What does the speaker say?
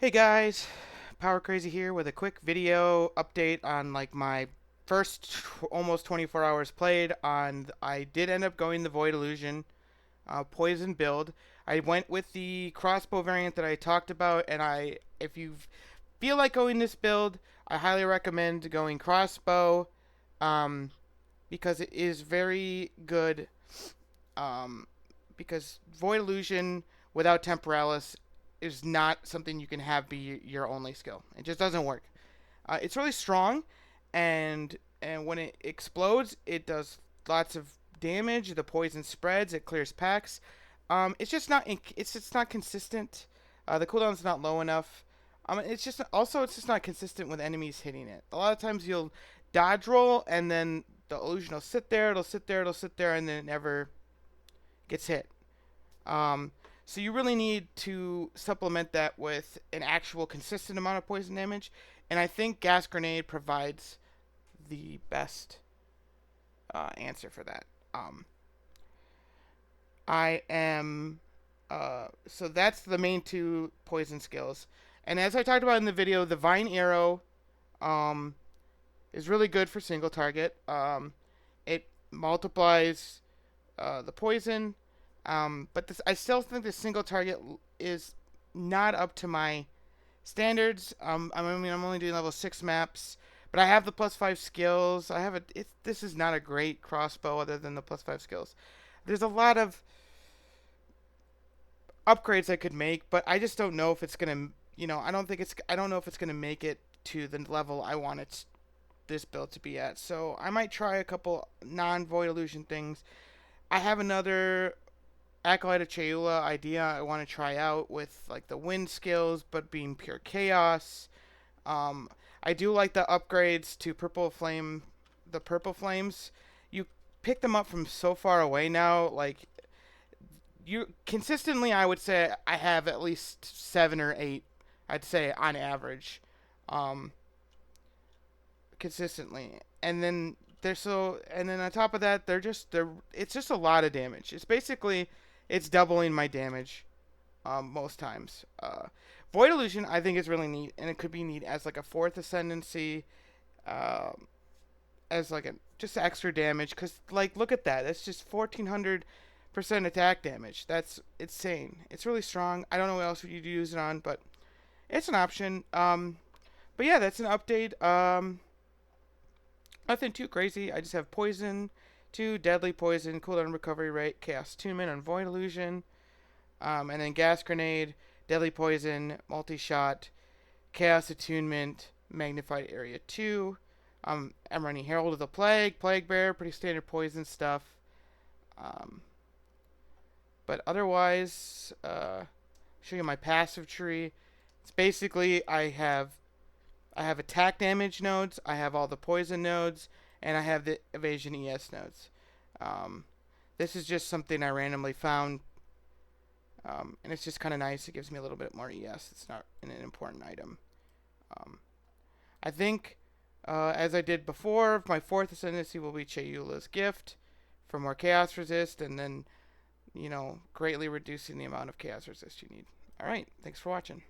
Hey guys, Power Crazy here with a quick video update on like my first almost 24 hours played on. I did end up going the Void Illusion poison build. I went with the crossbow variant that I talked about, and if you feel like going this build, I highly recommend going crossbow, um, because it is very good. Um, because Void Illusion without Temporalis is not something you can have be your only skill. It just doesn't work. It's really strong, and when it explodes, it does lots of damage. The poison spreads. It clears packs. It's just not consistent. The cooldown's not low enough. It's just not consistent with enemies hitting it. A lot of times you'll dodge roll, and then the illusion will sit there. It'll sit there. It'll sit there, and then it never gets hit. Um, so you really need to supplement that with an actual consistent amount of poison damage, and I think gas grenade provides the best answer for that. Um, I am so that's the main two poison skills, and as I talked about in the video, the vine arrow um, is really good for single target. It multiplies the poison. But I still think the single target is not up to my standards. I'm only doing level 6 maps, but I have the +5 skills. This is not a great crossbow other than the +5 skills. There's a lot of upgrades I could make, but I just don't know if it's gonna. I don't know if it's gonna make it to the level I want this build to be at. So I might try a couple non-void illusion things. I have another Acolyte of Chayula idea I want to try out with like the wind skills, but being pure chaos. Um, I do like the upgrades to purple flame, the purple flames. You pick them up from so far away now. Like you consistently, I would say I have at least 7 or 8. I'd say on average, um, consistently, and then and then on top of that, they're it's just a lot of damage. It's doubling my damage most times. Void Illusion I think is really neat, and it could be neat as like a fourth ascendancy, um, as like a just extra damage. Cause like look at that, that's just 1400% attack damage. That's insane. It's really strong. I don't know what else you'd use it on, but it's an option. But yeah, that's an update. Nothing too crazy. I just have poison, 2 deadly poison, cooldown recovery rate, chaos attunement on void illusion, and then gas grenade, deadly poison, multi shot, chaos attunement, magnified area 2. I'm running Herald of the Plague, Plague Bear, pretty standard poison stuff. Um, but otherwise, show you my passive tree. It's basically I have attack damage nodes, I have all the poison nodes, and I have the evasion ES nodes. Um, this is just something I randomly found, and it's just kind of nice. It gives me a little bit more ES. It's not an important item. Um, I think, as I did before, my fourth ascendancy will be Chayula's Gift for more chaos resist, and then, greatly reducing the amount of chaos resist you need. Alright, thanks for watching.